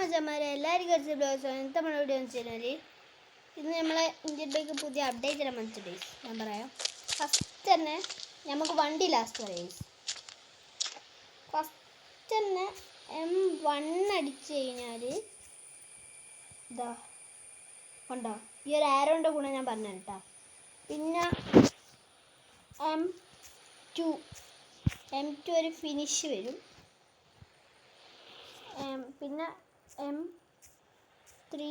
മച്ചന്മാരെ എല്ലാവരും കുറച്ച് ബ്ലോഗ്സ് ഇന്നത്തെ നമ്മുടെ വീഡിയോ എന്ന് വെച്ചാൽ ഇന്ന് നമ്മളെ ഇന്ത്യൻ ബൈക്ക് പുതിയ അപ്ഡേറ്റ് തരാൻ വന്നിട്ട് ഞാൻ പറയാം. ഫസ്റ്റ് തന്നെ നമുക്ക് വണ്ടി ലാസ്റ്റ് പറയാം. ഫസ്റ്റ് തന്നെ M1 അടിച്ചു കഴിഞ്ഞാൽ ഇതാ ഉണ്ടോ ഈ ഒരു ആരോൻ്റെ ഗുണം ഞാൻ പറഞ്ഞു കേട്ടോ. പിന്നെ M2 ഒരു ഫിനിഷ് വരും. പിന്നെ M3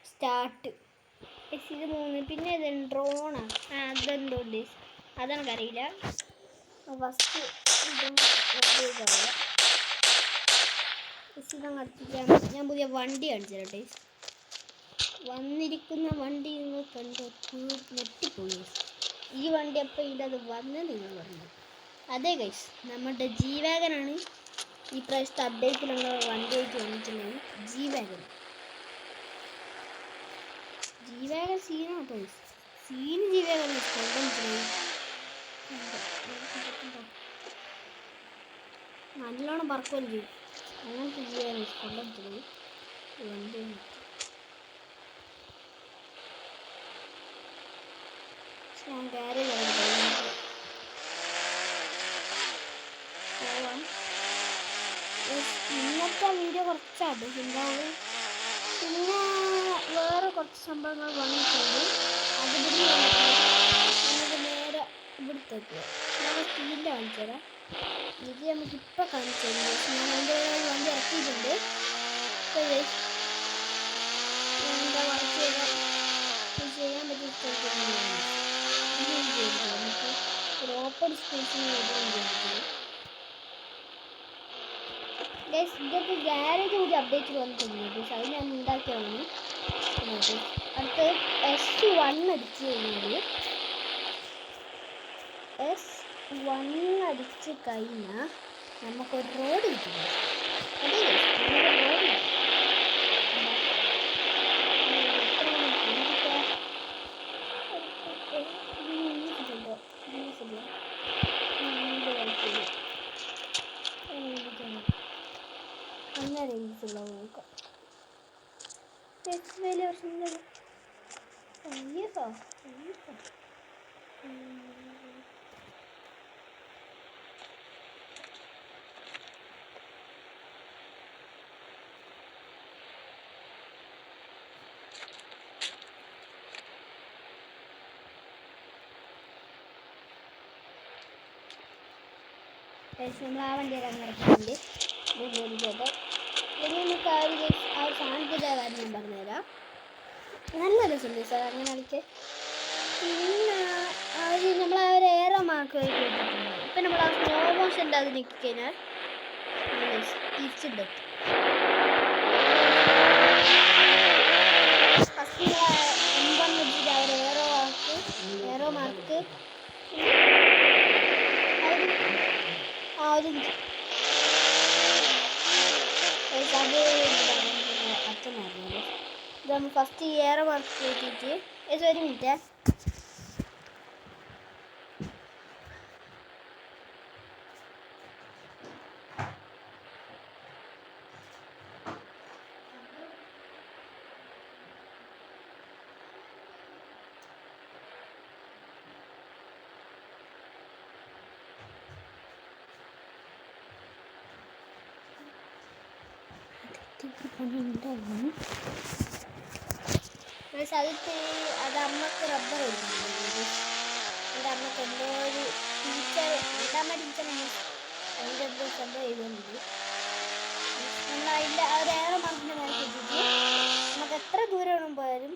സ്റ്റാർട്ട്. ഇത് 3. പിന്നെ ഇത് ഡ്രോണാണ്. അതെന്തുകൊണ്ട് അതെനിക്കറിയില്ല. ഫസ്റ്റ് ഞാൻ പുതിയ വണ്ടി കാണിച്ചു തരട്ടെ. വന്നിരിക്കുന്ന വണ്ടി നിങ്ങൾ കണ്ട് ഞെട്ടിപ്പോയി. ഈ വണ്ടി അപ്പം ഇതത് വന്ന് നിങ്ങൾ പറഞ്ഞു. അതെ ഗൈസ്, നമ്മുടെ G-Wagon ഈ പ്രാവശ്യത്തെ അപ്ഡേറ്റിൽ നമ്മൾ വണ്ടിയായിട്ട് വന്നിട്ടുള്ളത് G-Wagon സീനാട്ടോ. സീൻ G-Wagon നല്ലോണം പറക്കുകയും ചെയ്യും. അങ്ങനത്തെ G-Wagon കൊണ്ടുവന്നിട്ടുള്ളത് വണ്ടി. ഞാൻ ഗാരേജ് ഇന്നത്തെ വീഡിയോ കുറച്ചാണ് ഉണ്ടാവും. പിന്നെ വേറെ കുറച്ച് സംഭവങ്ങൾ വന്നിട്ടുണ്ട്. അത് നമുക്ക് നേരെ ഇവിടുത്തേക്ക് ഞാൻ സ്പീഡിൽ കാണിച്ചു തരാം. ഇത് നമുക്കിപ്പോൾ കാണിച്ചു തരുന്നത് ഞാൻ അതിൻ്റെ വണ്ടി ഇറക്കിയിട്ടുണ്ട്. എന്താ കുറച്ച് ചെയ്യാൻ പറ്റിയ നമുക്ക് ഒരു ഓപ്പൺ സ്പേസിന് ഇതൊക്കെ ഗാരേജ് കൂടി അപ്ഡേറ്റ് വന്നിട്ടുണ്ട്. അത് ഞാൻ ഉണ്ടാക്കിയതാണ്. അടുത്ത് S1 അടിച്ചു കഴിഞ്ഞാൽ അടിച്ച് കഴിഞ്ഞാൽ നമുക്കൊരു റോഡ് കിട്ടുന്നു. അതേ റോഡ് അങ്ങനെ രീതിയിലുള്ള നോക്കാം. വലിയ പ്രശ്നമില്ല. അയ്യോ നമ്മൾ ആ വണ്ടിയിലാണ് നടക്കുന്നുണ്ട്. നമുക്ക് ആ ഒരു സാധനത്തിൻ്റെ കാര്യം ഞാൻ പറഞ്ഞുതരാം. നല്ല രസമുണ്ട് സാർ അങ്ങനെ കളിക്ക്. പിന്നെ നമ്മൾ ആ ഒരു ഏറോ മാർക്ക് കേട്ടിട്ടുണ്ട്. ഇപ്പം നമ്മൾ ആ സ്ലോ മോഷൻ്റെ അത് നിൽക്കിക്കഴിഞ്ഞാൽ തിരിച്ചിട്ട് ഫസ്റ്റ് M1 വെച്ചിട്ട് ആ ഒരു ഏറോ മാർക്ക് അച്ഛനായിരുന്നു. ഇത് നമ്മൾ ഫസ്റ്റ് ഏറെ മാർക്ക് കയറ്റിയിട്ട് ഒരു മിനിറ്റ് അത് അമ്മക്ക് റബ്ബർ കൊടുക്കുന്നുണ്ട്. എൻ്റെ അമ്മക്ക് എന്തോ ഒരു ടീച്ചർ രണ്ടാമ ടീച്ചറാണ് അതിൻ്റെ എന്തോ സംഭവം ചെയ്തുകൊണ്ട് നമ്മൾ അതിൻ്റെ ആ ഒരു ഏറെ മാർക്കിൻ്റെ മേലെ വെച്ചിട്ട് നമുക്ക് എത്ര ദൂരം പോയാലും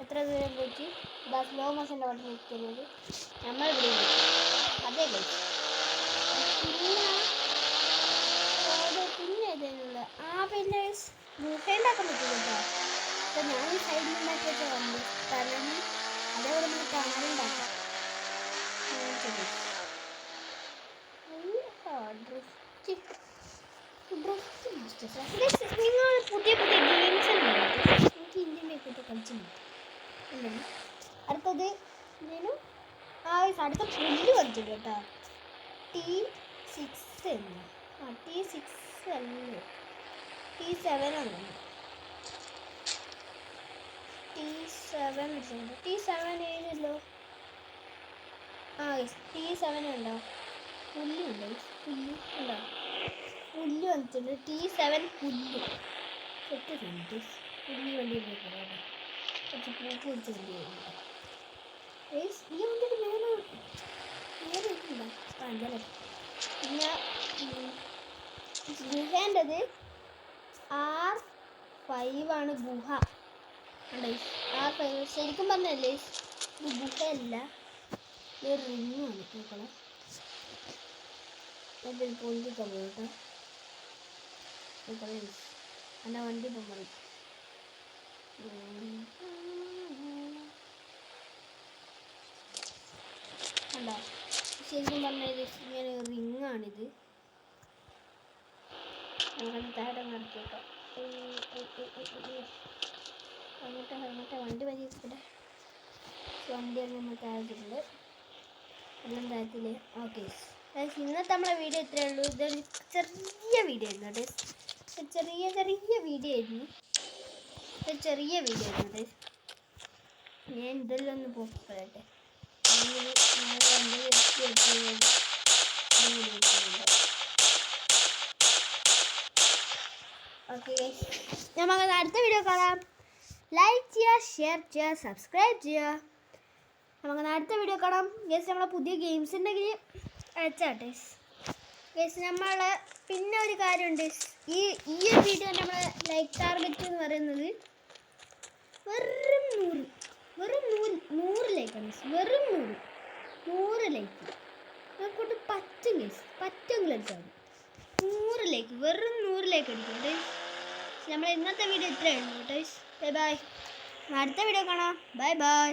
എത്ര ദൂരം പോയിട്ട് ഇതാ സ്ലോ മോഷൻ്റെ വണ്ടി നിൽക്കുന്നത് നമ്മൾ ഇവിടെ അതേ കഴിച്ചു. പിന്നെ ഇതിനുള്ള പിന്നെ മൂട്ടയുണ്ടാക്കാൻ പറ്റില്ല കേട്ടോ. അപ്പം ഞാൻ സൈഡിൽ ഉണ്ടാക്കിയൊക്കെ വന്നു കാരണം അതേപോലെ നമുക്ക് കാണാനുണ്ടാക്കാം. നിങ്ങൾ പുതിയ ഗെയിംസ് എനിക്ക് ഇന്ത്യൻ ബൈക്കൊക്കെ കളിച്ചിട്ടുണ്ട്. അടുത്തത് എന്തേലും അടുത്ത പുല്ല് കളിച്ചിട്ടുണ്ട് കേട്ടോ. T6 എന്ന് T6 അല്ലേ, T7 ആണ്. T7 ഏതല്ലോ? T7 ഉണ്ടോ? പുല്ലുണ്ടോ? പുല്ല് ഉണ്ടോ? പുല്ല് വന്നിട്ടുണ്ട്. T7 പുല്ല് സെറ്റ് പുല്ല് വണ്ടി കുറച്ച് പൂക്ക് പിടിച്ച വണ്ടി ഈ വണ്ടിയുടെ നേരെ ഇല്ല. അഞ്ചല പിന്നെ ഗുഹേൻ്റെത് R5 ആണ് ഗുഹ. R5 ശരിക്കും പറഞ്ഞല്ലേ ഇത് ഗുഹയല്ല, ഇത് റിങ്ങാണ്. നോക്കണം ഇതിൽ പൊന്തിക്കാൻ പോയിട്ടോ. എൻ്റെ വണ്ടി ഇപ്പം മതി. അല്ല ശരിക്കും പറഞ്ഞാൽ ഇങ്ങനെ റിങ്ങാണിത്. അങ്ങനെ താഴെ നടത്തിയേക്കാം. അങ്ങോട്ടെ വണ്ടി വലിയിട്ടുണ്ട്. വണ്ടി നമ്മൾ താഴത്തിട്ടുണ്ട്. എല്ലാം താഴത്തില്ലേ? ഓക്കെ, ഇന്നത്തെ നമ്മളെ വീഡിയോ ഇത്രയേ ഉള്ളൂ. ഇതൊരു ചെറിയ വീഡിയോ ആയിരുന്നു കേട്ടോ. ചെറിയ വീഡിയോ ആയിരുന്നു. ഞാൻ ഇതെല്ലാം ഒന്ന് പോക്കട്ടെ. ഓക്കെ, നമുക്ക് അടുത്ത വീഡിയോ കാണാം. ലൈക്ക് ചെയ്യുക, ഷെയർ ചെയ്യുക, സബ്സ്ക്രൈബ് ചെയ്യുക. നമുക്ക് അടുത്ത വീഡിയോ കാണാം. ഗൈസ് നമ്മളെ പുതിയ ഗെയിംസ് ഉണ്ടെങ്കിൽ അയച്ചാട്ടെ ഗൈസ്. നമ്മളെ പിന്നെ ഒരു കാര്യമുണ്ട്, ഈ ഒരു വീഡിയോ നമ്മളെ ലൈക്ക് ടാർഗറ്റ് എന്ന് പറയുന്നത് വെറും 100 ലൈക്കാണ്. വെറും 100 ലൈക്ക് നമുക്കൊണ്ട് പറ്റും ഗൈസ്. പറ്റുമെങ്കിൽ അടിച്ചാൽ 100 ലൈക്ക്, വെറും 100 ലൈക്ക് അടിക്കും ഗൈസ്. നമ്മൾ ഇന്നത്തെ വീഡിയോ ഇത്രയേ ഉള്ളൂ ഗൈസ്. Bye bye. അടുത്ത വീഡിയോ കാണാം. Bye bye.